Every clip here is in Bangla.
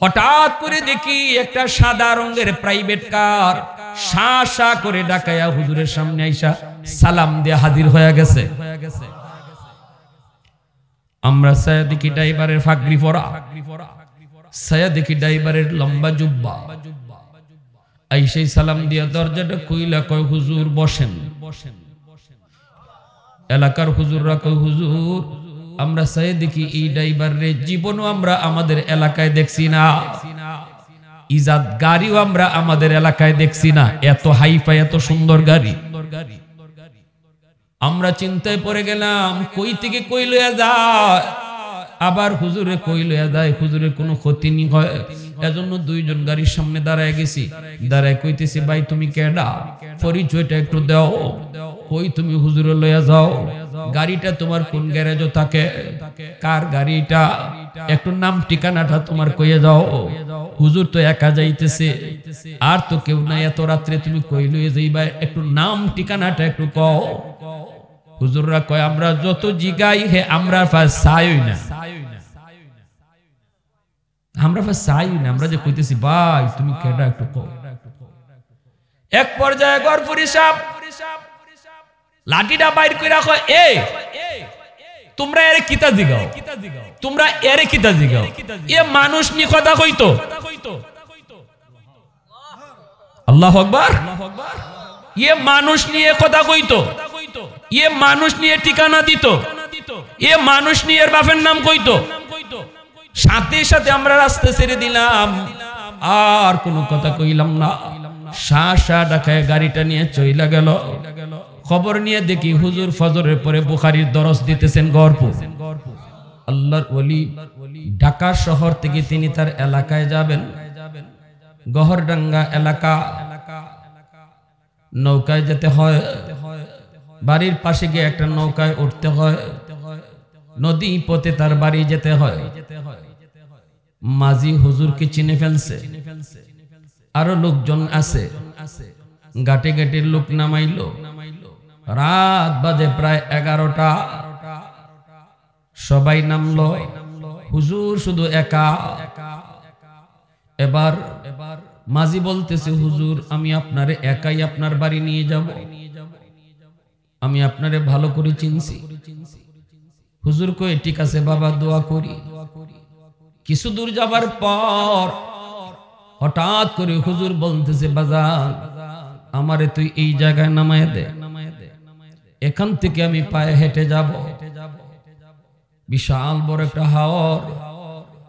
হঠাৎ করে দেখি একটা সাদা রঙের প্রাইভেট কার শা শা করে ডাকায়া হুজুরের সামনে আইসা সালাম দিয়ে হাজির হয়ে গেছে। আমরা ছায়া দেখি ড্রাইভারের ফাগড়ি পরা, ছায়া দেখি ড্রাইভারের লম্বা জুব্বা। আইসাই সালাম দিয়া দরজাটা কইলা কয় হুজুর বসেন। এলাকার হুজুররা কয় হুজুর আমরা ছায়া দেখি এই ড্রাইভারের জীবনও আমরা আমাদের এলাকায় দেখছি না, ইজাদ গাড়িও আমরা আমাদের এলাকায় দেখছি না, এত হাইফাই এত সুন্দর গাড়ি। আমরা চিন্তায় পড়ে গেলাম কই থেকে কই লইয়া যায়, আবার হুজুরে কই লইয়া যায়, হুজুরের কোনো ক্ষতি নি হয়। এজন্য দুইজন গাড়ির সামনে দাঁড়ায় গেছি, দাঁড়ায় কইতেছি ভাই তুমি কেডা, পরিচয়টা একটু দাও। কই তুমি হুজুরে লইয়া যাও, গাড়িটা তোমার কোন গ্যারেজে থাকে, কার গাড়িটা, একটু নাম ঠিকানাটা তোমার কইয়ে যাও। হুজুর তো একা যাইতেছে, আর তো কেউ নাই, এত রাত্রে তুমি কই লইয়া যাইবা, একটু নাম ঠিকানাটা একটু কও। হুজুররা কয় আমরা যত জিগাই হে আমরা চাই না, আমরা চাই না, আমরা যে কইতেছি ভাই তুমি কেডা একটু কও। এক পর্যায়ে গরপুরি সাহেব লাঠিটা বাইর কইরা কয় এ তোমরা এরে কিতা জিগাও, তোমরা এরে কিতা জিগাও, এ মানুষ নি কথা কইতো। আল্লাহু আকবার। এ মানুষ নিয়ে কথা কইতো, এ মানুষ নিয়ে ঠিকানা দিত, এ মানুষ নিয়ে এর বাপের নাম কইতো। সাথে সাথে আমরা রাস্তা ছেড়ে দিলাম, আর কোনো কথা কইলাম না। শা শা ডাকায় গাড়িটা নিয়ে চইলা গেল। খবর নিয়ে দেখি হুজুর ফজরের পরে বুখারীর দরস দিতেছেন গহরপুর। আল্লাহর ওলি ঢাকা শহর থেকে তিনি তার এলাকায় যাবেন, গহরডাঙ্গা এলাকা। নৌকায় যেতে হয়, বাড়ির পাশে গিয়ে একটা নৌকায় উঠতে হয়, নদী পথে তার বাড়ি যেতে হয়। মাঝি হুজুরকে চিনে ফেলছে, আরো লোকজন আছে, গাটে গাটের লোক নামাইলো। রাত বাজে প্রায় 11টা, সবাই নামলো, হুজুর শুধু একা। এবার মাঝি বলতেছে হুজুর আমি আপনারে একাই আপনার বাড়ি নিয়ে যাব, আমি আপনারে ভালো করে চিনছি। হুজুর কই ঠিক আছে বাবা দোয়া করি। কিছু দূর যাবার পর হঠাৎ করে হুজুর বলতেছে বাজান আমারে তুই এই জায়গায় নামায় দে, এখান থেকে আমি পায়ে হেঁটে যাব। বিশাল বড় একটা হাওর,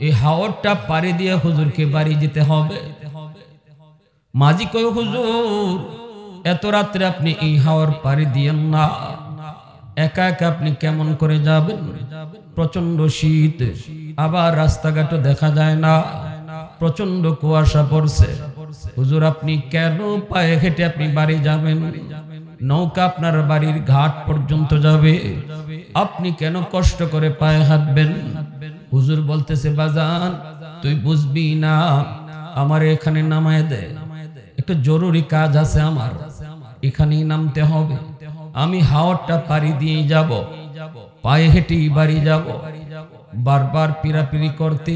এই হাওরটা পাড়ি দিয়ে হুজুরকে বাড়ি যেতে হবে। মাঝি কই হুজুর এত রাত্রে আপনি এই হাওর পাড়ি দিয়েন না, একা একা আপনি কেমন করে যাবেন, প্রচন্ড শীত, আবার রাস্তাঘাটও দেখা যায় না, প্রচন্ড কুয়াশা পড়ছে। হুজুর আপনি কেন পায়ে হেঁটে আপনি বাড়ি যাবেন, নৌকা আপনার বাড়ির ঘাট পর্যন্ত যাবে, আপনি কেন কষ্ট করে পায়ে হাঁটবেন। হুজুর বলতেছে বাজান তুই বুঝবি না, আমার এখানে নামায় দে, একটু জরুরি কাজ আছে আমার, এখানেই নামতে হবে, আমি হাওরটা পাড়ি দিয়ে যাব, পায়ে হেঁটেই বাড়ি যাব। বারবার পিরাপিরি করতে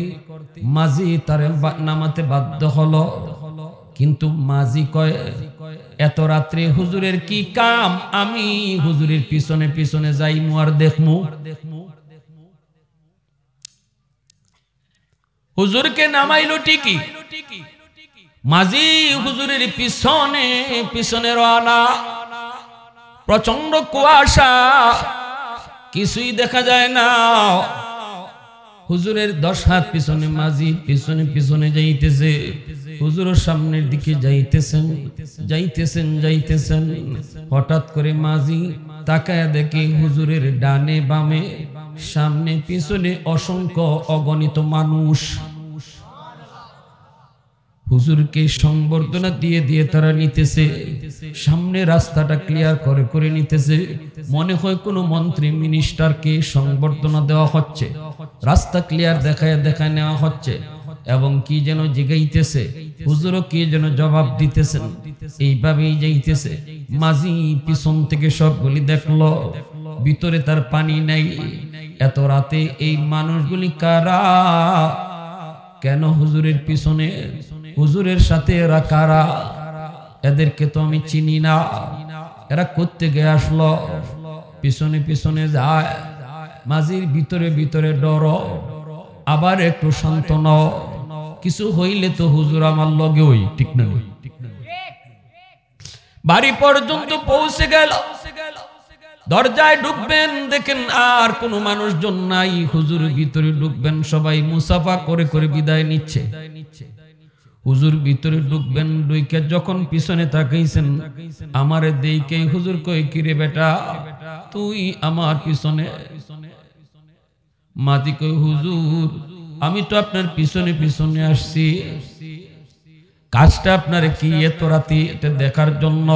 মাঝি তারে নামাতে বাধ্য হলো, কিন্তু মাঝি কয় এত রাত্রে হুজুরের কি কাম, আমি হুজুরের পিছনে পিছনে যাইমু আর দেখমু। হুজুরকে নামাইলো ঠিকই, মাঝি হুজুরের পিছনে পিছনে রওনা। প্রচন্ড কুয়াশা, কিছুই দেখা যায় না। হুজুরের 10 হাত পিছনে মাঝি পিছনে পিছনে যাইতেছে, হুজুরের সামনের দিকে যাইতেছেন যাইতেছেন যাইতেছেন। হঠাৎ করে মাঝি তাকায় দেখে হুজুরের ডানে বামে সামনে পিছনে অসংখ্য অগণিত মানুষ। হুজুরকে সংবর্ধনা দিয়ে দিয়ে তারা নিতেছে, সামনে রাস্তাটা ক্লিয়ার করে করে নিতেছে। মনে হয় কোনো মন্ত্রী মিনিস্টারকে সংবর্ধনা দেওয়া হচ্ছে, রাস্তা ক্লিয়ার দেখায় দেখায় নেওয়া হচ্ছে, এবং কি যেন জিগাইতেছে, হুজুরও কি যেন জবাব দিতেছেন। এইভাবেই যাইতেছে। মাঝি পিছন থেকে সবগুলি দেখলো, ভিতরে তার পানি নাই। এত রাতে এই মানুষগুলি কারা, কেন হুজুরের পিছনে? হুজুরের সাথে এরা কারা? এদেরকে তো আমি চিনি না। এরা কোত্থেকে আসলো? পিছনে পিছনে যায়। মাঝির ভিতরে ভিতরে ডর, আবার একটু শান্ত নাও। কিছু হইলে তো হুজুর আমার লগে ওই ঠিক না। বাড়ি পর্যন্ত পৌঁছে গেল। দরজায় ঢুকবেন, দেখেন আর কোনো মানুষজন নাই। হুজুর ভিতরে ঢুকবেন, সবাই মুসাফা করে করে বিদায় নিচ্ছে। হুজুর ভিতরে ঢুকবেন, ঢুকে যখন পিছনে তাকাইছেন, আমারে দেইকে হুজুর কই, কিরে বেটা তুই আমার পিছনে? মাঝি কই, হুজুর আমি তো আপনার পিছনে পিছনে আসছি। কাজটা আপনার কি এত রাতে এটা দেখার জন্য?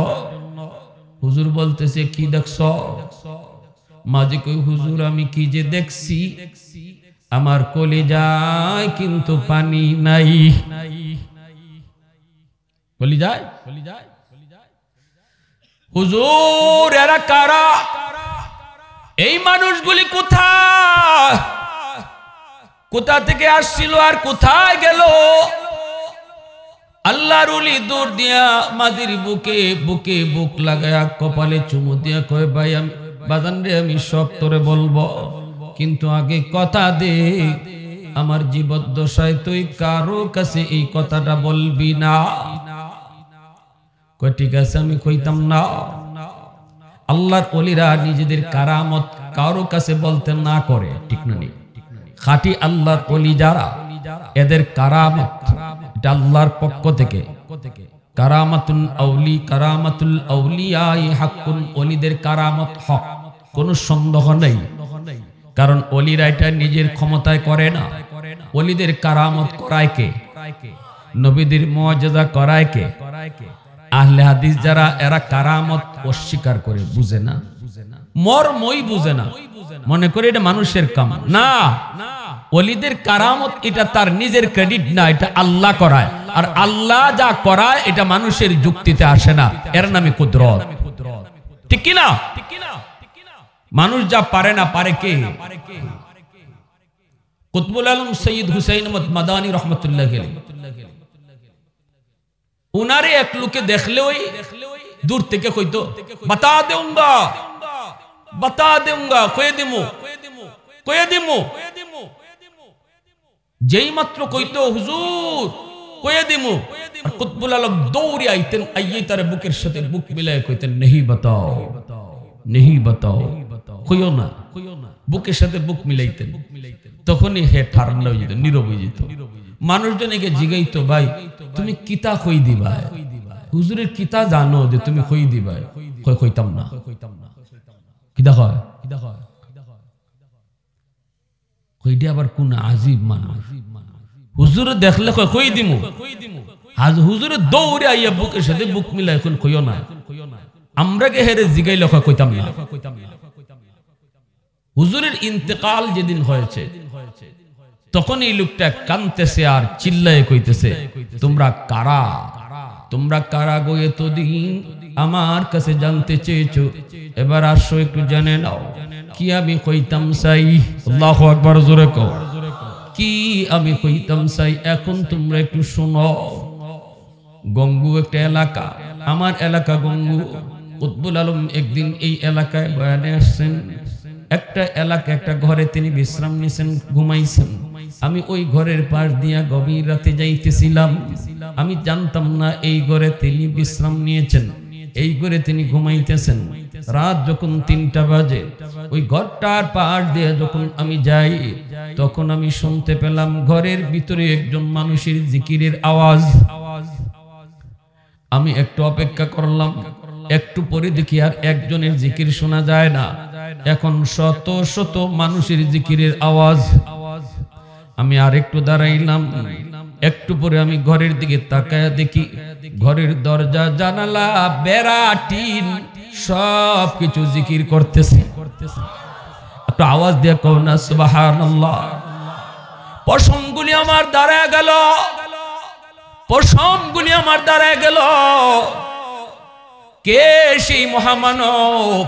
হুজুর বলতেছে, কি দেখছ? মাঝি কই, হুজুর আমি কি যে দেখছি, আমার কলিজায় কিন্তু পানি নাই। কলিজায়? হুজুর এরা কারা? এই মানুষগুলি কোথায়? কোথা থেকে আসছিল আর কোথায় গেল? আল্লাহর ওলি দৌড় দিয়া মাঝির বুকে বুকে বুক লাগায়া কপালে চুমু দিয়া কয়, ভাই আমি বাজান রে, আমি সব তোরে বলবো, কিন্তু আগে কথা দে, আমার জীবদ্দশায় তুই কারো কাছে এই কথাটা বলবি না। কয় ঠিক আছে, আমি কইতাম না। আল্লাহর ওলিরা নিজেদের কারামত কারো কাছে বলতে না করে, ঠিক না? খাঁটি আল্লাহর ওলি যারা, এদের কারামত এটা আল্লাহর পক্ষ থেকে। কারামাতুল আউলি, কারামাতুল আউলিয়াই হাক্কুন, ওলিদের কারামত হক, কোনো সন্দেহ নেই। কারণ ওলিরা এটা নিজের ক্ষমতায় করে না। ওলিদের কারামত করায় কে? নবীদের মুআজিজা করায় কে? আহলে হাদিস যারা, এরা কারামত অস্বীকার করে, বুঝে না, মর্মই বুঝে না, মনে করে এটা মানুষের কাম না। ওলিদের কারামত এটা তার নিজের ক্রেডিট না, এটা আল্লাহ করায়। আর আল্লাহ যা করায় এটা মানুষের যুক্তিতে আসে না, এর নামে কুদরত, ঠিক কি না? মানুষ যা পারে না, পারে কে? কুতবুল আলম সৈয়দ হুসাইন আহমদ মাদানী রহমতুল্লাহ আলাইহি, উনারে এক লোকে দেখলেও দূর থেকে কইতো, বাতা দেউঙ্গা, বাতা দেউঙ্গা, কয়ে দিমু, কয়ে দিমু। যেই মাত্র কইতো হুজুর কয়ে দিমু, আর কুতবুল আলম দৌড়ে আইতেন, আইয়ে তার বুকের সাথে বুক মিলায় কইতেন, নেহি বাতাও, নেহি বাতাও, কইও না। বুকের সাথে বুক মিলাইতেন। তখনই হে ঠান্ডা হয়ে যেত, নীরব হয়ে যেত। মানুষজন একে জিগাইতো, ভাই তুমি কিতা কই দিবা? হুজুরের কিতা জানো যে তুমি কই দিবা? কইতাম না। কিতা কয়? কইডি আবার কোন আজীব মানুষ। হুজুরে দেখলে কয় কই দিমু, আজ হুজুরে দৌড়ে আইয়া বুকের সাথে বুক মিলাই এখন কইও না। আমরা কে হেরে জিগাইলে কইতাম না। হুজুরের ইন্তেকাল যেদিন হয়েছে, তখন এই লোকটা কানতেছে আর চিল্লায় কইতেছে, তোমরা কারা? তোমরা কারা গো এতদিন আমার কাছে জানতে চেয়েছো, এবার আসো একটু জেনে নাও কি আমি কইতাম চাই। আল্লাহু আকবার, জোরে কও, কি আমি কইতাম চাই এখন তোমরা একটু শোনো। গঙ্গু একটা এলাকা, আমার এলাকা গঙ্গু। কুতবুল আলম একদিন এই এলাকায় বয়ানে আসছেন। একটা এলাকা, একটা ঘরে তিনি বিশ্রাম নিয়েছেন, ঘুমাইছেন। আমি ওই ঘরের পাশ দিয়া গভীর রাতে যাইতেছিলাম। আমি জানতাম না এই ঘরে তিনি বিশ্রাম নিয়েছেন, এই ঘরে তিনি ঘুমাইতেছেন। রাত যখন ৩টা বাজে, ওই ঘরটার পাশ দিয়ে যখন আমি যাই, তখন আমি শুনতে পেলাম ঘরের ভিতরে একজন মানুষের জিকিরের আওয়াজ। আমি একটু অপেক্ষা করলাম, একটু পরে দেখি আর একজনের জিকির শোনা যায় না, এখন শত শত মানুষের জিকিরের আওয়াজ। আমি আর একটু দাঁড়াইলাম, একটু পরে আমি ঘরের দিকে তাকায়া দেখি ঘরের দরজা, জানালা, বেড়া, টিন সব কিছু জিকির করতেছে। একটু আওয়াজ দিয়ে কও না সুবহানাল্লাহ। পশমগুলি আমার দাঁড়ায় গেল, পশমগুলি আমার দাঁড়ায় গেল। কে সেই মহামানব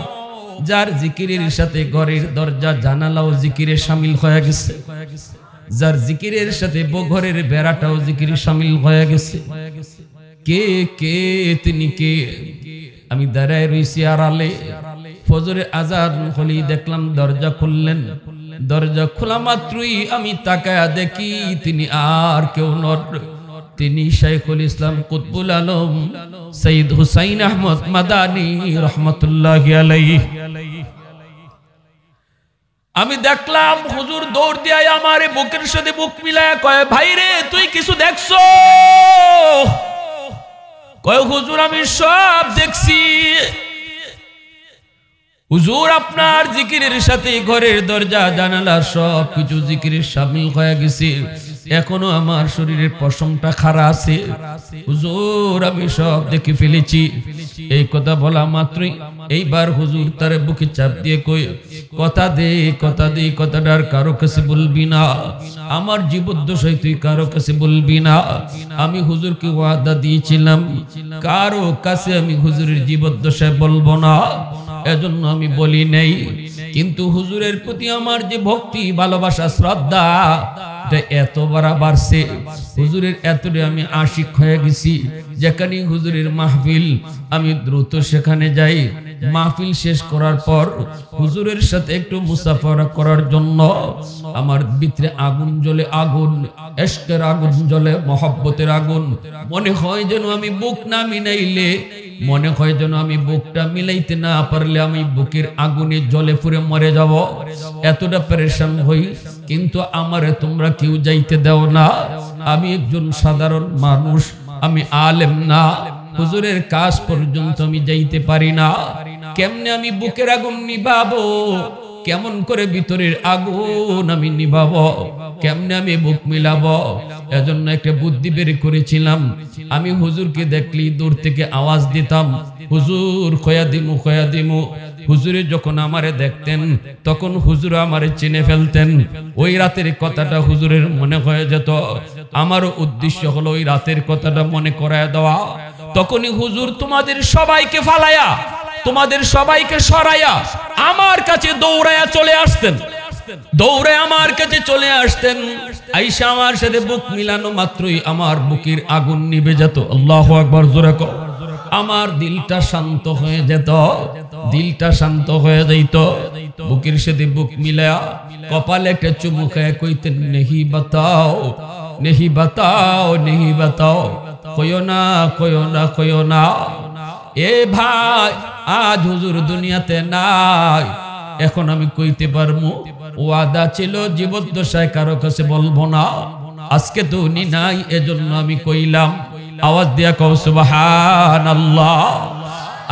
যার জিকিরের সাথে ঘরের দরজা জানালাও জিকিরে শামিল হয়ে গেছে? যার জিকিরের সাথে ঘরের বেড়াটাও জিকিরে শামিল হয়ে গেছে। কে কে তিনি কে? আমি দাঁড়ায় রইছি আড়ালে, ফজরের আজান হলেই দেখলাম দরজা খুললেন। দরজা খোলা মাত্রই আমি তাকায়া দেখি তিনি আর কেউ নন, তিনি শাইখুল ইসলাম কুতবুল আলম সৈয়দ হুসাইন আহমদ মাদানী রহমতুল্লাহি আলাইহি। আমি দেখলাম হুজুর দৌড় দিয়ে আমার বুকের সাথে বুক মিলায় কয়, ভাই রে তুই কিছু দেখছো? কয় হুজুর আমি সব দেখছি। হুজুর আপনার জিকিরের সাথে ঘরের দরজা জানালা সব কিছু জিকিরের শামিল হয়ে গেছে, এখনো আমার শরীরের পশমটা খাড়া আছে। হুজুর আমি সব দেখে ফেলেছি। এই কথা বলা মাত্রই এইবার হুজুর তার বুকে চাপ দিয়ে কই, কথা দে কথাটার কারো কাছে বলবি না, আমার জীবদ্দশায় তুই কারো কাছে বলবি না। আমি হুজুরকে ওয়াদা দিয়েছিলাম কারো কাছে আমি হুজুরের জীবদ্দশায় বলবো না, এজন্য আমি বলি নাই। কিন্তু হুজুরের প্রতি আমার যে ভক্তি, ভালোবাসা, শ্রদ্ধা এত বাড়ছে, হুজুরের এতটাই আমি আশিক হয়ে গেছি। যেখানে হুজুরের মাহফিল আমি দ্রুত সেখানে যাই। মাহফিল শেষ করার পর হুজুরের সাথে একটু মুসাফারা করার জন্য আমার ভিতরে আগুন জ্বলে, আগুন ইশকের আগুন জ্বলে, মহব্বতের আগুন। মনে হয় যেন আমি বুক না মিলাইলে, মনে হয় যেন আমি বুকটা মিলাইতে না পারলে আমি বুকের আগুনে জ্বলে পুড়ে মরে যাব, এতটা পেরেশান হই। কিন্তু আমারে তোমরা কেউ যাইতে দাও না। আমি একজন সাধারণ মানুষ, আমি আলেম না, হুজুরের কাজ পর্যন্ত আমি যাইতে পারি না। কেমনে আমি বুকের আগুন নিভাবো? কেমন করে ভিতরের আগুন আমি নিভাবো? কেমনে আমি বুক মিলাবো? এজন্য একটা বুদ্ধি বের করেছিলাম। আমি হুজুরকে দেখলি দূর থেকে আওয়াজ দিতাম, হুজুর খয়া দিমু খয়া দিমু। হুজুরে যখন আমারে দেখতেন তখন হুজুর আমারে চিনে ফেলতেন। ওই রাতের কথাটা হুজুরের মনে হয়ে যেত। আমারও উদ্দেশ্য হলো ওই রাতের কথাটা মনে করায় দেওয়া। তখনই হুজুর তোমাদের সবাইকে ফালায়া, তোমাদের সবাইকে সরাইয়া আমার কাছে দৌড়ায়া চলে আসতেন, দৌড়ে আমার কাছে চলে আসতেন। আয়েশা আমার সাথে বুক মিলানো মাত্রই আমার বুকের আগুন নিভে যেত। আল্লাহু আকবার জোরে কও। আমার দিলটা শান্ত হয়ে যেত, দিলটা শান্ত হয়ে যাইত। বুকের সাথে বুক মিলায়া কপালে একটা চুমু খায় কইতেন, নেহি বাতাও নেহি বাতাও নেহি বাতাও, কইও না কইও না কইও না। এ ভাই আজ হুজুর দুনিয়াতে নাই, এখন আমি কইতে পারবো ওয়াদা ছিল জীবদ্দশায় কারো কাছে বলবো না। আজকে তো উনি নাই, এজন্য আমি কইলাম। আওয়াজ দিয়া কও সুবহানাল্লাহ।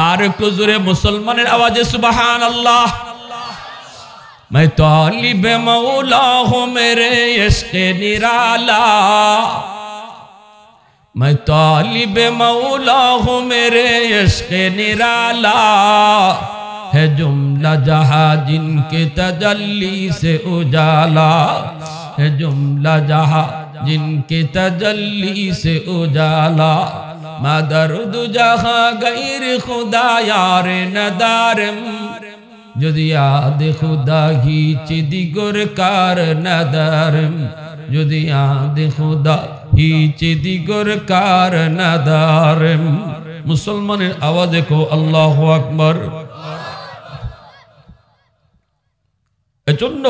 আর একটু জোরে মুসলমানের আওয়াজে সুবহানাল্লাহ। मैं तालिब मौला हूँ मेरे इश्क़ निराला, मैं तालिब मौला हूँ मेरे इश्क़ निराला, है जुमला जहाँ जिनके तजल्ली से उजाला, है जुमला जहाँ जिनके तजल्ली से उजाला, मदर्द जहाँ गैर खुदा यार नदारम, যদি আদে খুদা হিচ দিগর কার নাদারম, যদি আদে খুদা হিচ দিগর কার নাদারম। মুসলমানের আওয়াজে কো আল্লাহু আকবার। এজন্য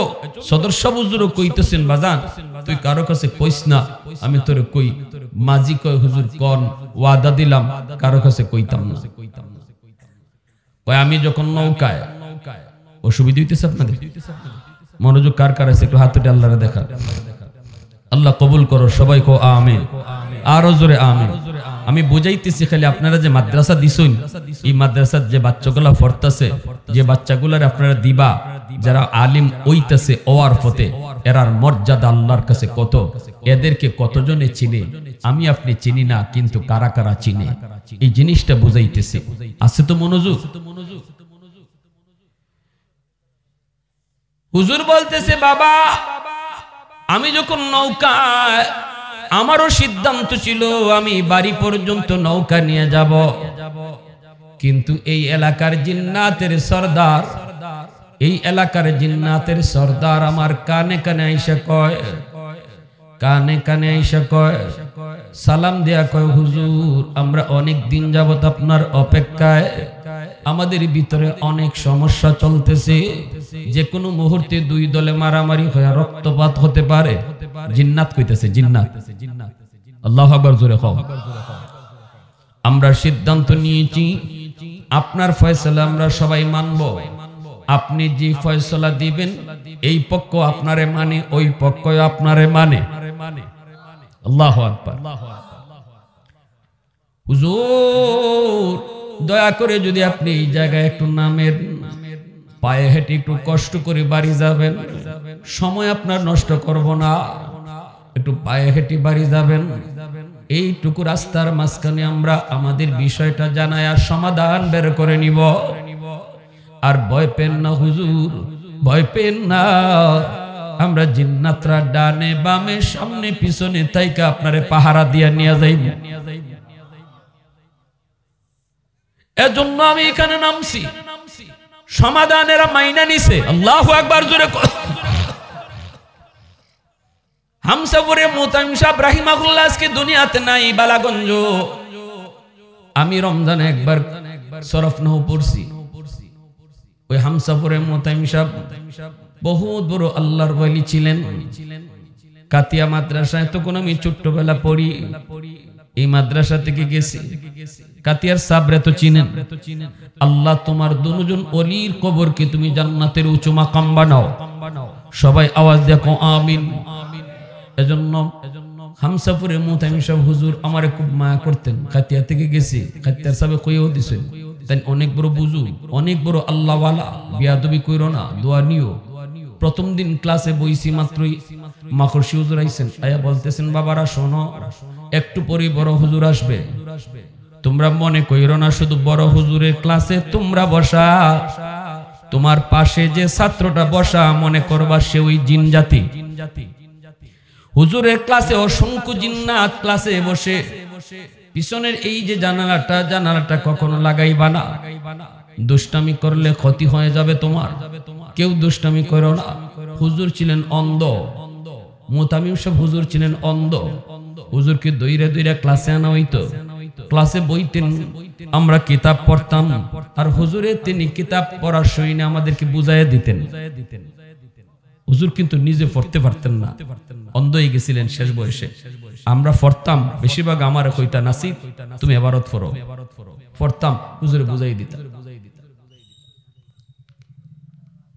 সদস্য হুজুর কইতেছেন, বাজান তুই কারো কাছে কইস না, আমি তোরে কই। মাঝি কয় হুজুর কোন, ওয়াদা দিলাম কারো কাছে কইতাম না। কয় আমি যখন নৌকায়, অসুবিধা হইতেছে আপনাদের? মনোযোগ কার কার আছে একটু হাত তুলে আল্লাহরে দেখা। আল্লাহ কবুল করো, সবাই কো আমিন, আরো জোরে আমিন। আমি বুঝাইতেছি খালি আপনারা যে মাদ্রাসা দিছেন, এই মাদ্রাসার যে বাচ্চাগুলা পড়তাছে, যে বাচ্চাগুলার আপনারা দিবা, যারা আলিম হইতাছে ওয়ার পথে, এরার মর্যাদা আল্লাহর কাছে কত, এদেরকে কতজনে চিনে আমি আপনি চিনি না, কিন্তু কারা কারা চিনে, এই জিনিসটা বুঝাইতেছে। আছে তো মনোযোগ? হুজুর বলতেছে, বাবা আমি যখন নৌকায়, আমারও সিদ্ধান্ত ছিল আমি বাড়ি পর্যন্ত নৌকা নিয়ে যাব, কিন্তু এই এলাকার জিন্নাতের সর্দার, এই এলাকার জিন্নাতের সর্দার আমার কানে কানে আইসা কয়, কানে কানে আইসা কয়, সালাম দেয়া কয়, হুজুর আমরা অনেক দিন যাবত আপনার অপেক্ষায়, আমাদের ভিতরে অনেক সমস্যা চলতেছে, যে কোনো মুহূর্তে দুই দলে মারামারি হয়ে রক্তপাত হতে পারে। জিন্নাত কইতেছে, জিন্নাত। আল্লাহু আকবার, জোরে কও। আমরা সিদ্ধান্ত নিয়েছি আপনার ফয়সালা আমরা সবাই মানব। আপনি যে ফয়সালা দিবেন এই পক্ষ আপনারে মানে, ওই পক্ষ আপনারে মানে। আল্লাহু আকবার। হুজুর দয়া করে যদি আপনি এই জায়গায় একটু নামের, পায়ে হেঁটে একটু কষ্ট করে বাড়ি যাবেন, সময় আপনার নষ্ট করব না, একটু পায়ে হেঁটে বাড়ি যাবেন। এইটুকু রাস্তার মাঝখানে আমরা আমাদের বিষয়টা জানাই আর সমাধান বের করে নিব। আর ভয় পেন না হুজুর, ভয় পেন না, আমরা জিন্নাতরা ডানে বামে সামনে পিছনে তাইকা আপনারে পাহারা দিয়া নিয়ে যাইব। এজন্য আমি এখানে নামছি, সমাধানেরা মাইনা নিছে। আল্লাহু আকবার, জোরে কর। হামসাপুরে মুতাইম সাহেব রাহিমাহুল্লাহ আজকে দুনিয়াতে নাই, বালাগঞ্জ। আমি রমজানে একবার শরফনহ পড়ছি। ওই হামসাপুরে মুতাইম সাহেব বহুত বড় আল্লাহর ওয়ালি ছিলেন। কাতিয়া মাদ্রাসায় তখন আমি ছোট্টবেলা পড়ি, এই মাদ্রাসা থেকে গেছি। কাতিয়ার সাবরে তো চিনেন। আল্লাহ তোমার দুজন ওলির কবরকে তুমি জান্নাতের উঁচু মাকাম বানাও। সবাই আওয়াজ দেখো আমিন। এজন্য হামসাপুরে মুতাইম সাহেব হুজুর আমারে খুব মায়া করতেন। কাতিয়া থেকে গেছি, কাতিয়ার সাহেব কইও দিছেন, তাই অনেক বড় বুজু, অনেক বড় আল্লাহওয়ালা, বিয়াদবি কইরো না, দোয়া নিও। প্রথম দিন ক্লাসে বইছি মাত্রই মাখরশি হুজুর আইছেন, আয়া বলতেছেন, বাবারা শোনো, একটু পরে বড় হুজুর আসবে, তোমরা মনে কইরো না শুধু বড় হুজুরের ক্লাসে তোমরা বসা, তোমার পাশে যে ছাত্রটা বসা মনে করবা সে ওই জিন জাতি। হুজুরের ক্লাসে অসংখ্য জিন্নাত ক্লাসে বসে, পিছনের এই যে জানালাটা কখনো লাগাইবা না, দুষ্টামি করলে ক্ষতি হয়ে যাবে তোমার, কেউ দুষ্টামি করো না। হুজুর ছিলেন অন্ধ, মুতামিম সাহেব হুজুর ছিলেন অন্ধ। হুজুরকে দইরা দইরা ক্লাসে আনা হইতো, ক্লাসে বইতেন, আমরা কিতাব পড়তাম, আর হুজুরে তিনি কিতাব পড়ার শুনে আমাদেরকে বুঝাইয়া দিতেন। হুজুর কিন্তু নিজে পড়তে পারতেন না, অন্ধ হয়ে গেছিলেন শেষ বয়সে। আমরা পড়তাম, বেশিরভাগ আমার কইতা, নাসিব তুমি এবারত পড়ো, পড়তাম, হুজুরে বুঝাই দিতাম।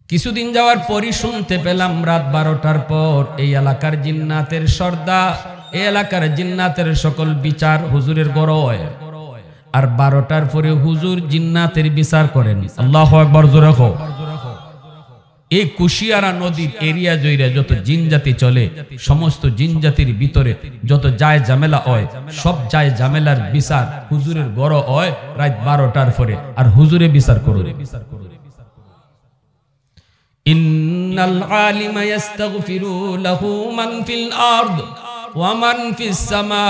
কিছুদিন যাওয়ার পরই শুনতে পেলাম রাত 12টার পর এই এলাকার জিন্নাতের সর্দার, এই এলাকার জিন্নাতের সকল বিচার হুজুরের গড় হয়। আর 12টার পরে হুজুর জিন্নাতের বিচার করেন। আল্লাহু আকবার, জোরে কও। এই কুশিয়ারা নদীর এরিয়া জুড়ে যত জিন জাতি চলে, সমস্ত জিন জাতির ভিতরে যত যায় ঝামেলা হয়, সব যায় ঝামেলার বিচার হুজুরের গড় হয় রাত 12টার পরে, আর হুজুরে বিচার করুন। ইন্নাল আলিমা ইস্তাগফিরু লাহু মান ফিল আরদ ওয়া মান ফিস সামা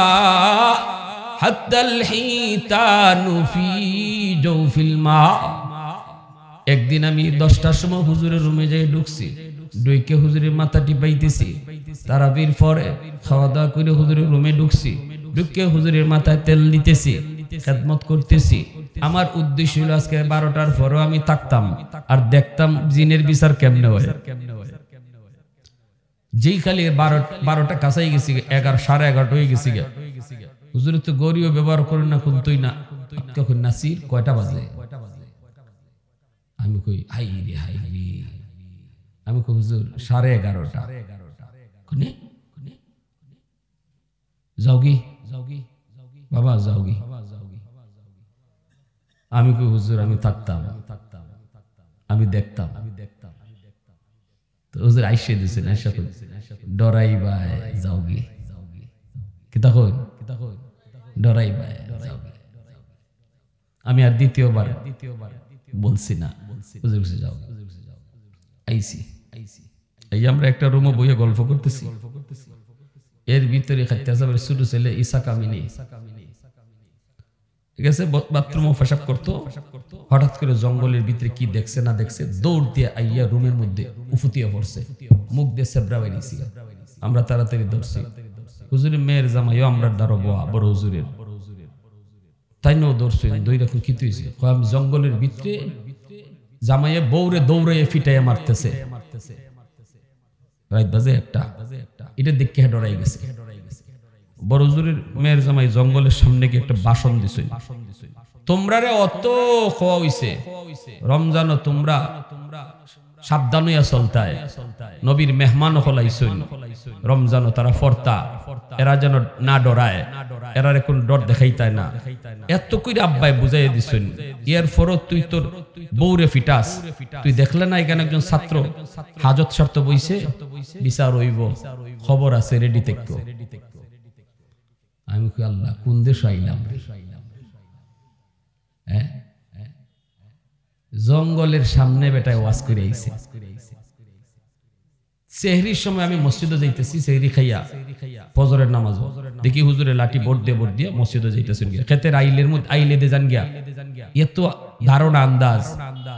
হাত্তাল হিতানু ফি জাওফিল মা। একদিন আমি 10টার সময় হুজুরের রুমে যাই ঢুকছি, ঢুকে হুজুরের মাথা টিপাইতেছি, তারাবির পরে খাওয়া দাওয়া করে হুজুরের রুমে ঢুকছি, ঢুকে হুজুরের মাথায় তেল দিতেছি, খেদমত করতেছি। আমার উদ্দেশ্য হলো আজকে 12টার পরেও আমি থাকতাম আর দেখতাম জিনের বিচার কেমনে হয়। যেই খালি 12টা কাছাই গেছি, 11:30 হয়ে গেছি গে। হুজুর তো গরিও ব্যবহার করেন না, কোনতই না। কখন নাসির কয়টা বাজে? আমি কই হাই রে হাই রে, আমি কই হুজুর 11:30। যাওগি বাবা, যাওগি। আমি কই হুজুর আমি থাকতাম, আমি দেখতাম। তো হুজুর আইসে দিছেন, আইসা কই ডরাই ভাই যাওগি, কিতা কই ডরাই ভাই যাওগি। আমি আর দ্বিতীয়বার বলছি না, হুজুর যাও। আইসি এই আমরা একটা রুমে বইয়ে গল্প করতেছি, এর ভিতরে খাইতে সাহেবের ছোট ছেলে ঈসা কামিনী, ঠিক আছে, বাথরুমে পেশাব করতো। হঠাৎ করে জঙ্গলের ভিতরে কি দেখছে না দেখছে, দৌড় দিয়ে আইয়া রুমের মধ্যে উফুতিয়া পড়ছে, মুখ দিয়ে সেবরা বেরিয়েছি। আমরা তাড়াতাড়ি ধরছি, হুজুরের মেয়ের জামাইও আমরা দ্বারা বড় হুজুরের তাই নো দর্শন দুই রকম কি তুইছে আমি জঙ্গলের ভিতরে জামাইয়ে বউরে দৌড়াইয়ে ফিটাইয়ে মারতেছে রাইত বাজে একটা এটা দেখে ডরাই গেছে বড় হুজুরের মেয়ের জামাই জঙ্গলের সামনে গিয়ে একটা ভাষণ দিছে তোমরা রে অত খাওয়া হইছে রমজানও তোমরা সাবধান হইয়া চলতায় নবীর মেহমান হলাইছেন রমজানও তারা ফরতা এরা যেন না ডরায় এরা কোন ডর দেখাইতায় না এত কইরা আব্বাই বুঝাই দিছেন এর ফরত তুই তোর বউরে ফিটাস তুই দেখলে না এখানে একজন ছাত্র হাজত শর্ত বইছে বিচার হইব খবর আছে রেডি থাকতো আমি কই আল্লাহ কোন দেশ আইলাম জঙ্গলের সামনে বেটায় ওয়াজ করে আইছে সেহরির সময় আমি মসজিদে যাইতেছি সেহরি খাইয়া ফজরের নামাজ দেখি হুজুরে লাঠি বোর্ড দিয়ে মসজিদে যাইতেছেন গিয়া খেতের আইলের মধ্যে আইলে দে যান গিয়া এত ধারণা আন্দাজ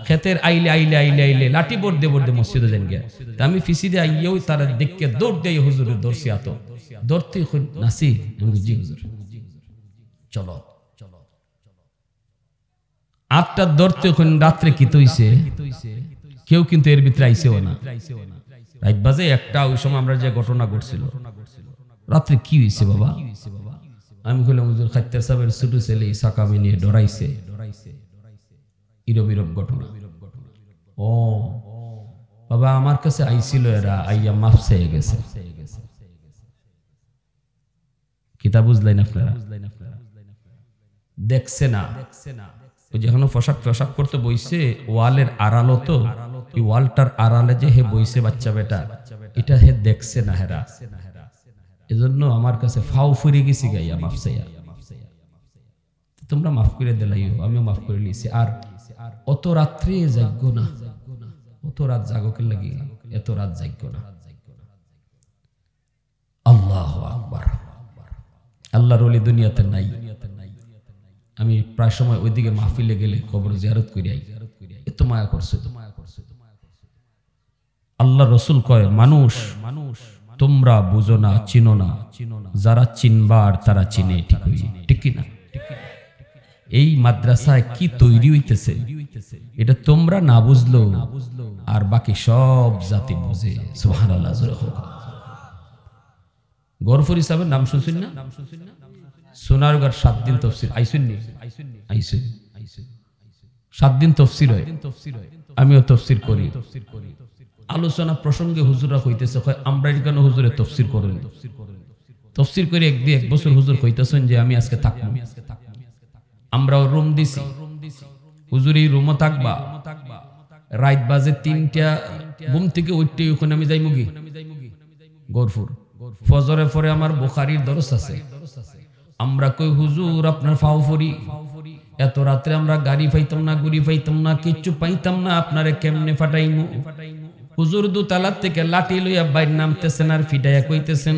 খেতের আইলে লাঠি বোর্ড দিয়ে মসজিদে যান গিয়া আমি ফিসি দিয়ে আইয়েও তারা দেখকে দৌড় দিয়ে হুজুরের দর্শি আত দৌড়তে নাসি জি হুজুর চলো আটটা ধরতে রাত্রে কি তৈছে কেউ কিন্তু এর ভিতরে আইসেও না রাত বাজে একটা ওই সময় আমরা যে ঘটনা ঘটছিল রাত্রে কি হয়েছে বাবা আমি কইলাম হুজুর খাইতে সাহেবের ছোট ছেলে সাকামি নিয়ে ডরাইছে ইরব ঘটনা ও বাবা আমার কাছে আইছিল এরা আইয়া মাফ চেয়ে গেছে কিতাব বুঝলেন আপনারা দেখছে না যেখানে পোশাক করতে বইছে ওয়ালের আড়ালো তো এই ওয়ালটার আড়ালে যে হে বইছে বাচ্চা বেটা এটা হে দেখছে না হেরা এজন্য আমার কাছে ফাও ফুরে গেছি গাইয়া মাফ চাইয়া তোমরা মাফ করে দিলাইও আমিও মাফ করে নিয়েছি আর অত রাত্রে জাগো না অত রাত জাগকের লাগি এত রাত জাগো না আল্লাহু আকবার আল্লাহর ওলি দুনিয়াতে নাই আমি প্রায় সময় ওইদিকে মাহফিলে গেলে কবর জিয়ারত করি এত মায়া করছে আল্লাহ রসুল কয় মানুষ তোমরা বুঝো না চিনো না যারা চিনবার তারা চিনে ঠিক না এই মাদ্রাসায় কি তৈরি হইতেছে এটা তোমরা না বুঝলো আর বাকি সব জাতি বুঝে সুবহানাল্লাহ গরফর হিসাবে নাম শুনছেন না সোনারগাঁর 7 দিন তফসির আইসুন 7 দিন তফসির হয় আমিও তফসির করি আলোচনা প্রসঙ্গে হুজুররা কইতেছে আমরা কেন হুজুরে তফসির করেন তফসির করে এক বছর হুজুর কইতেছেন যে আমি আজকে থাকবো আমরাও রুম দিছি হুজুর এই রুমও থাকবা রাত বাজে 3টা ঘুম থেকে উঠতে ওখানে আমি যাই মুগি গরফুর ফজরের পরে আমার বুখারীর দরস আছে আমরা কই হুজুর আপনার ফাও ফরি এত রাতে আমরা গাড়ি পাইতাম না গুড়ি পাইতাম না কিচ্ছু পাইতাম না আপনারে কেমনে ফাটাইমু হুজুর দুতলা থেকে লাঠি লইয়া বাইর নামতেছেন আর ফিটাইয়া কইতেছেন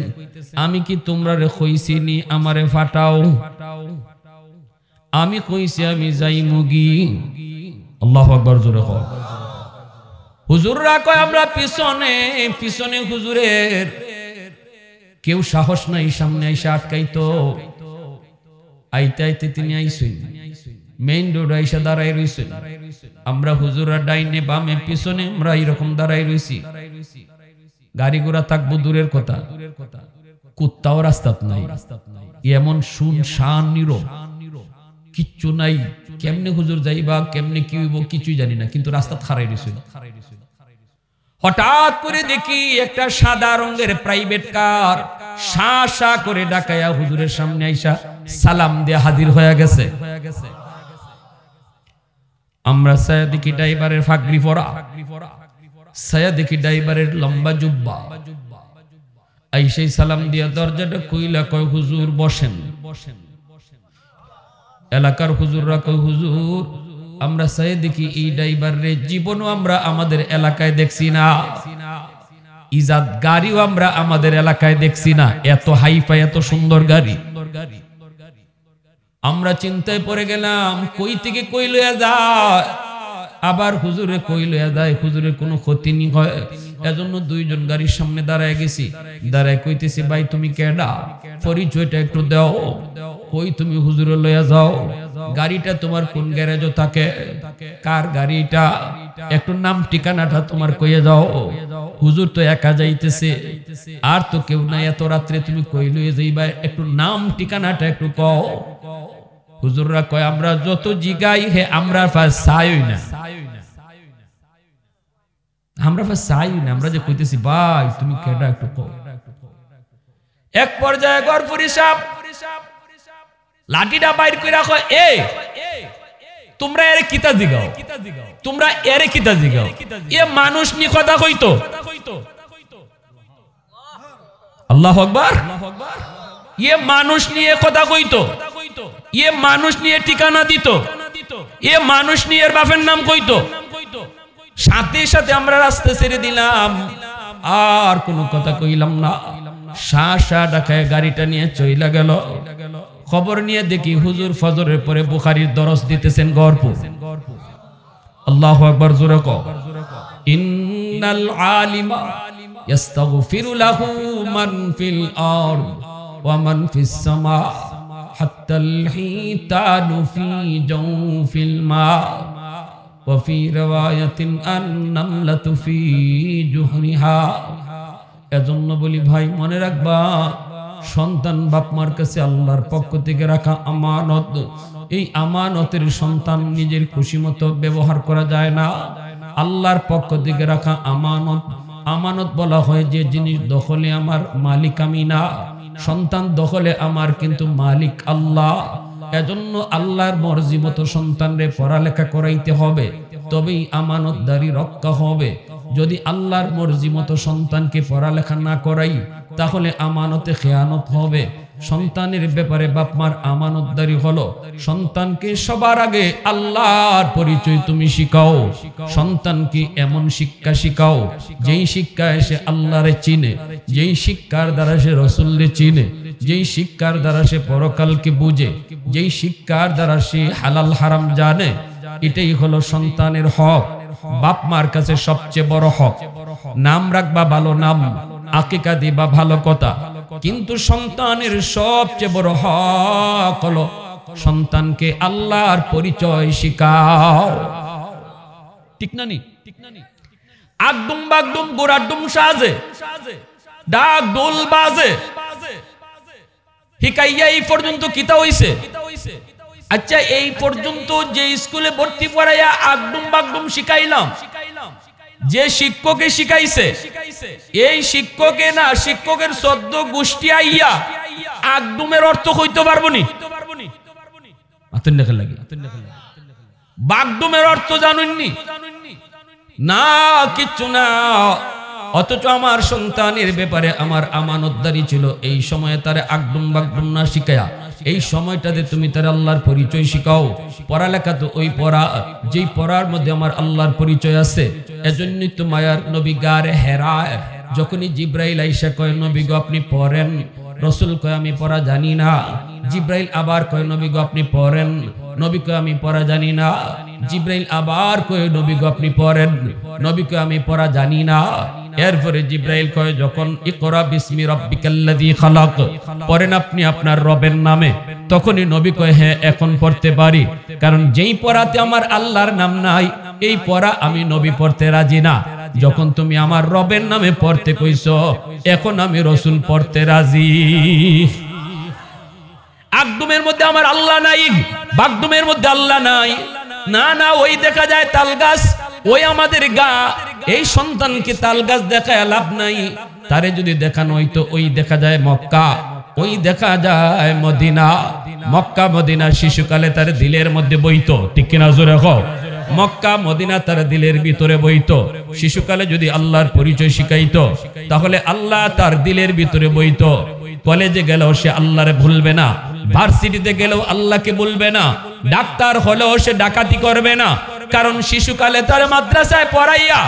আমি কি তোমরা রে কইছি নি আমারে ফাটাও আমি কইছি আমি যাই মুগি আল্লাহু আকবার জোরে কও হুজুররা কয় আমরা পিছনে হুজুরের কেউ সাহস নাই সামনে আইসা আটকাইতো আইতে তিনি আইসুই মেইন রোড আইসা দাঁড়াই রইছে আমরা হুজুরা ডাইনে বামে পিছনে আমরা এরকম দাঁড়াই রইছি গাড়ি ঘোড়া থাকবো দূরের কথা কুত্তাও রাস্তাত নাই এমন শুনশান নীরব কিচ্ছু নাই কেমনে হুজুর যাইবা কেমনে কি হইব কিছুই জানি না কিন্তু রাস্তা খারাই রইছে হঠাৎ করে দেখি একটা সাদা রঙের প্রাইভেট কার শা করে ডাকায়া হুজুরের সামনে আইসা সালাম দিয়ে হাজির হয়ে গেছে আমরা ছায়া দেখি ড্রাইভারের ফাগরি পরা ছায়া দেখি ড্রাইভারের লম্বা জুব্বা আইসাই সালাম দিয়া দরজাটা খুইলা কয় হুজুর বসেন এলাকার হুজুররা কয় হুজুর আমরা ছায়া দেখি এই ড্রাইভারের জীবনও আমরা আমাদের এলাকায় দেখছি না ইজাদ গাড়িও আমরা আমাদের এলাকায় দেখছি না এত হাইফাই এত সুন্দর গাড়ি আমরা চিন্তায় পড়ে গেলাম কই থেকে কই লইয়া যায় আবার হুজুরে কই লইয়া যায় হুজুরের কোনো ক্ষতি নি হয় এজন্য দুইজন গাড়ির সামনে দাঁড়ায় গেছি, দাঁড়ায় কইতেছি ভাই তুমি কেডা, পরিচয়টা একটু দাও। কই তুমি হুজুরে লইয়া যাও, গাড়িটা তোমার কোন গ্যারেজে থাকে, কার গাড়িটা, একটু নাম ঠিকানাটা তোমার কইয়া যাও। হুজুর তো একা যাইতেছে, আর তো কেউ নাই, এত রাত্রে তুমি কই লইয়া যাইবা, একটু নাম ঠিকানাটা একটু কও। হুজুররা কয় আমরা যত জিগাই হে আমরা চাইই না, আমরা চাইই না, আমরা যে কইতেছি ভাই তুমি কেডা একটু কও। এক পর্যায়ে গরপুরি সাহেব লাঠিটা বাইর কইরা কয় এ তোমরা এরে কিতা জিগাও, তোমরা এরে কিতা জিগাও, এ মানুষ নিয়ে কথা কইতো। আল্লাহু আকবার। এ মানুষ নিয়ে কথা কইতো, এ মানুষ নিয়ে ঠিকানা দিত, এ মানুষ নিয়ে এর বাপের নাম কইতো। সাথে সাথে আমরা রাস্তা ছেড়ে দিলাম, আর কোনো কথা কইলাম না। শাসা ঢাকায় গাড়িটা নিয়ে চইলা গেল। খবর নিয়ে দেখি হুজুর ফজরের পরে বুখারীর দরস দিতেছেন গরপুর। আল্লাহু আকবার, জোরে কও। ইন্নাল আলিমা ইস্তাগফিরু লাহু মান ফিল আরদ ওয়া মান ফিস সামা হাত্তাল হিতানু ফি জাওফিল মা ওয়া ফি riwayatin an-namlatu fi juhriha। এজন্য বলি ভাই মনে রাখবা, সন্তান বাপ মার কাছে আল্লাহর পক্ষ থেকে রাখা আমানত। এই আমানতের সন্তান নিজের খুশি মতো ব্যবহার করা যায় না। আল্লাহর পক্ষ থেকে রাখা আমানত, আমানত বলা হয় যে জিনিস দখলে আমার মালিক আমি না, সন্তান দখলে আমার কিন্তু মালিক আল্লাহ। এজন্য আল্লাহর মর্জি মতো সন্তানরে পড়ালেখা করাইতে হবে, তবেই আমানতদারি রক্ষা হবে। যদি আল্লাহর মর্জি মতো সন্তানকে পড়ালেখা না করাই তাহলে আমানতে খেয়ানত হবে। সন্তানের ব্যাপারে বাপ মার আমানতদারি হলো সন্তানকে সবার আগে আল্লাহর পরিচয় তুমি শিখাও। সন্তানকে এমন শিক্ষা শিখাও যেই শিক্ষা সে আল্লাহরে চিনে, যেই শিক্ষার দ্বারা সে রাসূলকে চিনে, যেই শিক্ষার দ্বারা সে পরকালকে বুঝে, যেই শিক্ষার দ্বারা সে হালাল হারাম জানে। এটাই হলো সন্তানের হক। বাপ মার কাছে সবচেয়ে বড় হক নাম রাখবা ভালো নাম, আকিকা দিবা ভালো কথা, কিন্তু সন্তানের সবচেয়ে বড় হক হলো সন্তানকে আল্লাহর পরিচয় শিখাও। ঠিক না নি? আগডুম বাগডুম গোড়াডুম সাজে, ডাক দোল বাজে, হিকাইয়া এই পর্যন্ত কিতা হইছে? আচ্ছা এই পর্যন্ত যে স্কুলে ভর্তি করাইয়া আগডুম বাগডুম শিখাইলাম, যে শিক্ষকে শিখাইছে এই শিক্ষকে না, শিক্ষকের 14 গোষ্ঠী আইয়া আগডুমের অর্থ কইতে পারবো নি? বাগডুমের অর্থ জানেননি? না, কিচ্ছু না। অথচ আমার সন্তানের ব্যাপারে আমার আমানতদারি ছিল এই সময়ে তারে আগডুম বাগডুম না শিখায়া এই সময়টাতে তুমি তার আল্লাহর পরিচয় শিখাও। পড়ালেখা তো ওই পড়া যেই পড়ার মধ্যে আমার আল্লাহর পরিচয় আছে। এজন্যই তো মায়ার নবী গারে হেরায় যখনই জিব্রাইল আইসা কয় নবী গো আপনি পড়েন, রাসূল কয় আমি পড়া জানি না। জিব্রাইল আবার কয় নবী গো আপনি পড়েন, নবী কয় আমি পড়া জানি না। জিব্রাইল আবার কয় নবী গো আপনি পড়েন, নবী কয় আমি পড়া জানি না। এরপরে জিব্রাইল কয় যখন ইকরা বিসমি রাব্বিকাল্লাযী খালাক, পড়েন আপনি আপনার রবের নামে, তখনই নবী কয় হ্যাঁ এখন পড়তে পারি, কারণ যেই পড়াতে আমার আল্লাহর নাম নাই এই পড়া আমি নবী পড়তে রাজি না। যখন তুমি আমার রবের নামে পড়তে কইছো এখন আমি রাসূল পড়তে রাজি। আগডুমের মধ্যে আমার আল্লাহ নাই, বাগডুমের মধ্যে আল্লাহ নাই। না না, ওই দেখা যায় তাল গাছ, ওই আমাদের গা। এই সন্তানকে তাল গাছ দেখায় লাভ নাই, তারে যদি দেখানো হইতো ওই দেখা যায় মক্কা, ওই দেখা যায় মদিনা। মক্কা মদিনা শিশুকালে তার দিলের মধ্যে বইতো, ঠিক কিনা জোরে কও? মক্কা মদিনা তার দিলের ভিতরে বইতো। শিশুকালে যদি আল্লাহর পরিচয় শিখাইতো তাহলে আল্লাহ তার দিলের ভিতরে বইতো। কলেজে গেলেও সে আল্লাহরে ভুলবে না, ভার্সিটিতে গেলেও আল্লাহকে ভুলবে না, ডাক্তার হলেও সে ডাকাতি করবে না, কারণ শিশুকালে তার মাদ্রাসায় পড়াইয়া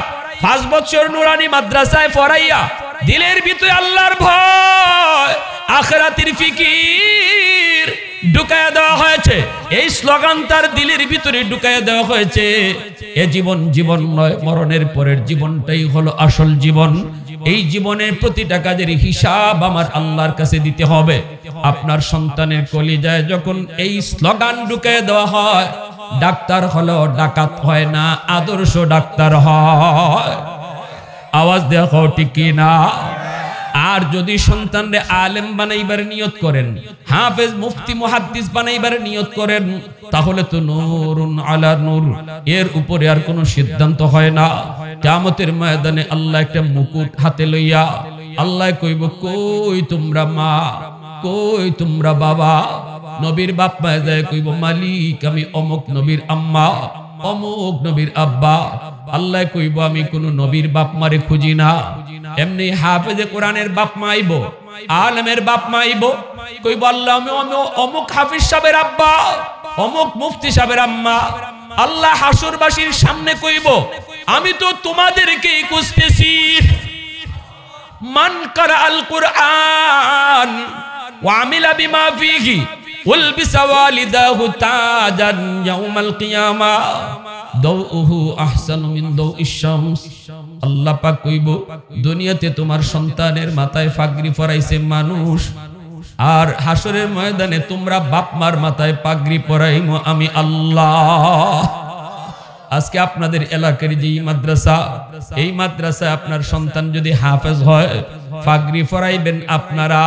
5 বছর নুরানি মাদ্রাসায় পড়াইয়া দিলের ভিতরে আল্লাহর ভয়, আখিরাতের ফিকির ঢুকায়া দেওয়া হয়েছে। এই স্লোগান তার দিলের ভিতরে ঢুকায়া দেওয়া হয়েছে। এ জীবন জীবন নয়, মরণের পরের জীবনটাই হলো আসল জীবন। এই জীবনের প্রতিটা কাজের হিসাব আমার আল্লাহর কাছে দিতে হবে। আপনার সন্তানের কলিজায় যখন এই স্লোগান ঢুকে দেওয়া হয়, ডাক্তার হলো ডাকাত হয় না, আদর্শ ডাক্তার হয়। আওয়াজ দেখো ঠিক কি না? আর যদি সন্তানরে আলেম বানাইবার নিয়ত করেন, হাফেজ মুফতি মুহাদ্দিস বানাইবার নিয়ত করেন, তাহলে তো নূরুন আলা নূর, এর উপরে আর কোনো সিদ্ধান্ত হয় না। কিয়ামতের ময়দানে আল্লাহ একটা মুকুট হাতে লইয়া আল্লাহ কইব, কই তোমরা মা, কই তোমরা বাবা? নবীর বাপ মা যায় কইব, মালিক আমি অমুক নবীর আম্মা, অমুক নবীর আব্বা। আল্লাহ কইব, আমি কোন নবীর বাপ মারে খুঁজি না। এমনি হাফেজে কোরআনের বাপ মা আইব, আলেমের বাপ মা আইব, কইব আল্লাহ আমি অমুক হাফিজ সাহেবের আব্বা, অমুক মুফতি সাহেবের আম্মা। আল্লাহ হাসরবাসীর সামনে কইব, আমি তো তোমাদেরকেই খুঁজতেছি। মান কারাআল কুরআন ওয়া আমিলা বিমা ফিহি উলবিসা ওয়ালিদাহু তাজান ইয়াউমাল কিয়ামা দাউহু আহসানু মিন দাউইশ শামস। আল্লাহ পাক কইব, দুনিয়াতে তোমার সন্তানের মাথায় পাগড়ি পরাইছে মানুষ, আর হাসরের ময়দানে তোমরা বাপ মার মাথায় পাগড়ি পরাইমো আমি আল্লাহ। আজকে আপনাদের এলাকার যে মাদ্রাসা, এই মাদ্রাসায় আপনার সন্তান যদি হাফেজ হয়, পাগড়ি পরাইবেন আপনারা,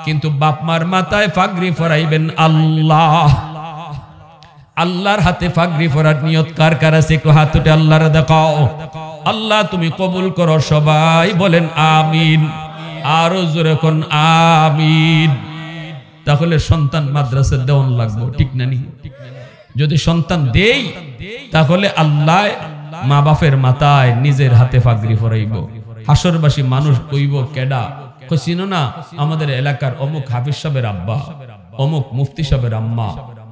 কিন্তু বাপ মার মাথায় পাগড়ি পরাইবেন আল্লাহ। আল্লাহর হাতে পাগড়ি পরার নিয়ত কার কার আছে? একটু হাত উঠে আল্লাহরে দেখাও। আল্লাহ তুমি কবুল করো, সবাই বলেন আমিন। আরো জোরে কোন আমিন। তাহলে সন্তান মাদ্রাসা দেওয়ান লাগবে, ঠিক না? নি যদি সন্তান দেই, তাহলে আল্লাহ মা বাপের মাথায় নিজের হাতে পাগড়ি পরাইব। হাসরবাসী মানুষ কইব, কেডা? চিনো না, আমাদের এলাকার অমুক হাফিজ সাহেবের আব্বা, অমুক মুফতি সাহেবের আম্মা।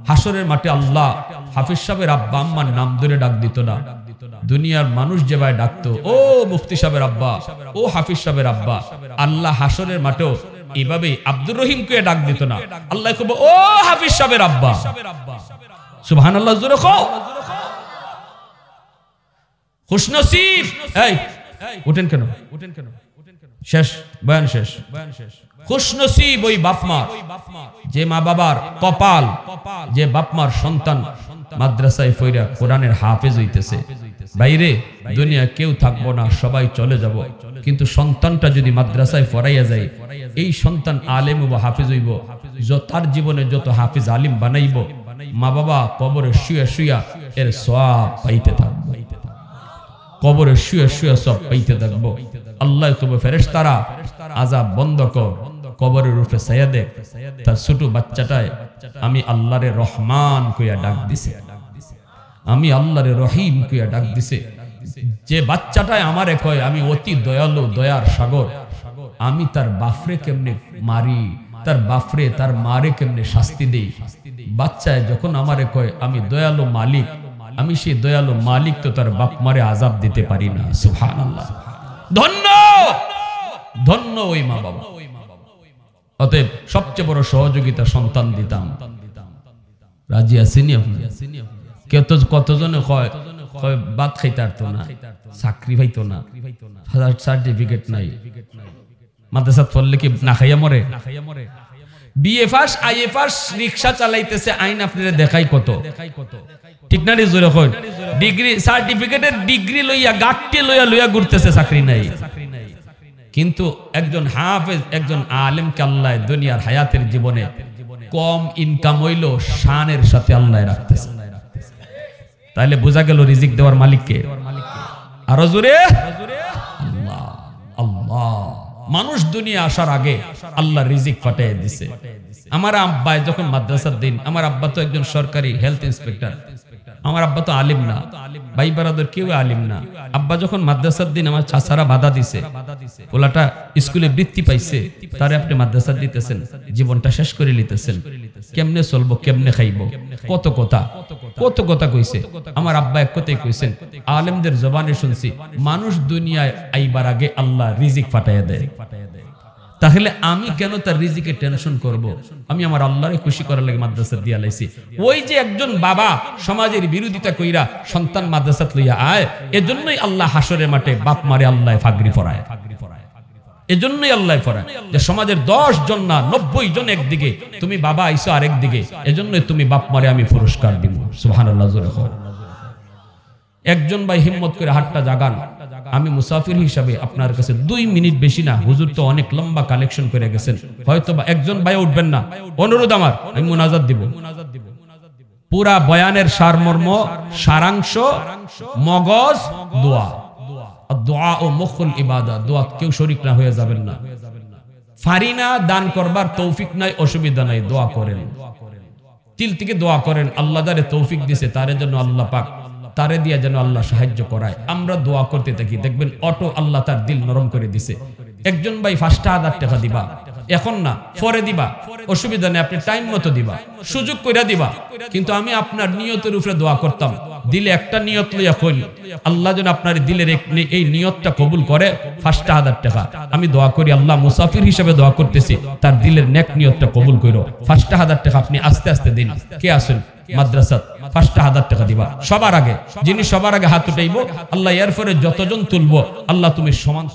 হাসরের মাঠে আল্লাহ হাফিজ সাহেবের আব্বা আম্মার নাম ধরে ডাক দিত না, দুনিয়ার মানুষ যেভাবে ডাকতো, ও মুফতি সাহেবের আব্বা, ও হাফিজ সাহেবের আব্বা। আল্লাহ হাসরের মাঠেও এইভাবে আব্দুর রহিম কে ডাক দিত না, আল্লাহ কইব, ও হাফিজ সাহেবের আব্বা। সুবহানাল্লাহ, জোরে কও। খুশনসিব, এই উঠেন কেন? শেষ বয়ান শেষ। খুশনসিব ওই বাপমা, যে মা বাবার কপাল, যে বাপমার সন্তান মাদ্রাসায় ফইরা কোরআনের হাফেজ হইতেছে। বাইরে দুনিয়া কেউ থাকবো না, সবাই চলে যাব, কিন্তু সন্তানটা যদি মাদ্রাসায় পড়াইয়া যায়, এই সন্তান আলেম বা হাফেজ হইব, তার জীবনে যত হাফেজ আলিম বানাইব, মা বাবা কবরে শুয়া শুয়া এর সওয়াব পাইতে থাকবে, কবরে শুয়া শুয়া সব পাইতে থাকবো। আল্লাহ কইবে, ফেরেশতারা আযাব বন্ধ কর, কবরের উপরে ছায়া দে। তার ছোট বাচ্চাটায় আমি আল্লাহরে রহমান কইয়া ডাক দিছে, আমি আল্লাহরে রহিম কইয়া ডাক দিছে। যে বাচ্চাটায় আমারে কয় আমি অতি দয়ালু, দয়ার সাগর, আমি তার বাপরে কেমনে মারি, তার বাপরে তার মারে কেমনে শাস্তি দেই। বাচ্চায় যখন আমারে কয় আমি দয়ালু মালিক, আমি সেই দয়ালু মালিক তো তার বাপ মারে আযাব দিতে পারি না। সুবহানাল্লাহ, ধন্য ধন্য ওই মা বাবা। অতএব সবচেয়ে বড় সহযোগিতা সন্তান দিতাম। রাজি আছেন আপনি? কতজনে কয় ভাত খাইতে পারতো না, চাকরি পাইতো না, সার্টিফিকেট নাই, মাদ্রাসাত পড়লে কি না খাইয়া মরে? BA pass, IA pass, rickshaw চালাইতেছে, আইন আপনারা দেখাই কত, ঠিক না? জোরে কই, ডিগ্রি সার্টিফিকেটের ডিগ্রি লইয়া গাট্টি লইয়া লইয়া ঘুরতেছে, চাকরি নাই। কিন্তু একজন হাফেজ, একজন আলেমকে আল্লাহ দুনিয়ার হায়াতের জীবনে কম ইনকাম হইলো শানের সাথে আল্লাহ রাখতেছে। তাহলে বোঝা গেল রিজিক দেওয়ার মালিককে। আরো জোরে আল্লাহ। আল্লাহ মানুষ দুনিয়া আসার আগে আল্লাহ রিজিক পাঠিয়ে দিছে। আমার আব্বা যখন মাদ্রাসার দিন, আমার আব্বা তো একজন সরকারি হেলথ ইন্সপেক্টর, আমার আব্বা তো আলিম না, ভাই বারাদর কেউ আলিম না। আব্বা যখন মাদ্রাসার দিন আমার চাচারা বাধা দিছে, পোলাটা স্কুলে বৃত্তি পাইছে, তারে আপনি মাদ্রাসা দিতেছেন, জীবনটা শেষ করে নিতেছেন, কেমনে চলবো, কেমনে খাইবো, কত কথা কত কথা কইছে। আমার আব্বা এক কথাই কইছেন, আলেমদের জবানে শুনছি, মানুষ দুনিয়ায় আইবার আগে আল্লাহ রিজিক পাঠাইয়া দেয়। তাহলে আমি কেন তার রিজিকে টেনশন করব? আমি আমার আল্লাহরে খুশি করার লাগে মাদ্রাসা দিয়া লাইছি। ওই যে একজন বাবা সমাজের বিরোধিতা কইরা সন্তান মাদ্রাসাত লইয়া আয়, এজন্যই আল্লাহ হাসরের মাঠে বাপ মারে আল্লাহ ফাগরি ফরায়। এজন্যই আল্লাহ ফরায় যে সমাজের 10 জন না 90 জন একদিকে, তুমি বাবা আইসো আরেক দিকে, এজন্যই তুমি বাপ মারে আমি পুরস্কার দিব। সুবহানাল্লাহ জোরে বল। একজন ভাই হিম্মত করে হাতটা জাগান, আমি মুসাফির হিসাবে আপনার কাছে 2 মিনিট, বেশি না, হুজুর তো অনেক লম্বা কালেকশন করে গেছেন, হয়তো বা একজন ভাই উঠবেন না, অনুরোধ আমার, আমি মুনাজাত দিব। পুরা বয়ানের সারমর্ম, সারাংশ, মগজ, দোয়া। দোয়া ও মুখুল ইবাদত, দোয়া কেউ শরীক না হয়ে যাবেন না। ফারিনা দান করবার তৌফিক নাই, অসুবিধা নাই, দোয়া করেন, দিল থেকে দোয়া করেন। আল্লাহ যারে তৌফিক দিয়েছে তারে যেন আল্লাহ পাক তারে দিয়া যেন আল্লাহ সাহায্য করায়। আমরা দোয়া করতে থাকি, দেখবেন অটো আল্লাহ তার দিল নরম করে দিছে। একজন ভাই 5,000 টাকা দিবা, এখন না পরে দিবা, অসুবিধা নেই, আপনি টাইম মতো দিবা, সুযোগ কইরা দিবা। কিন্তু আমি আপনার নিয়তের উপরে দোয়া করতাম, দিলে একটা নিয়ত লইয়া কইল, আল্লাহ যেন আপনার দিলের এই নিয়তটা কবুল করে। 5,000 টাকা আমি দোয়া করি, আল্লাহ মুসাফির হিসেবে দোয়া করতেছি, তার দিলের নেক নিয়তটা কবুল করো। 5,000 টাকা আপনি আস্তে আস্তে দিন। কে আসেন মাদ্রাসাত 5,000 টাকা দিবা সবার আগে, যিনি সবার আগে হাত উঠাইবো, আল্লাহ এরপরে যতজন তুলবো, আল্লাহ তুমি সমান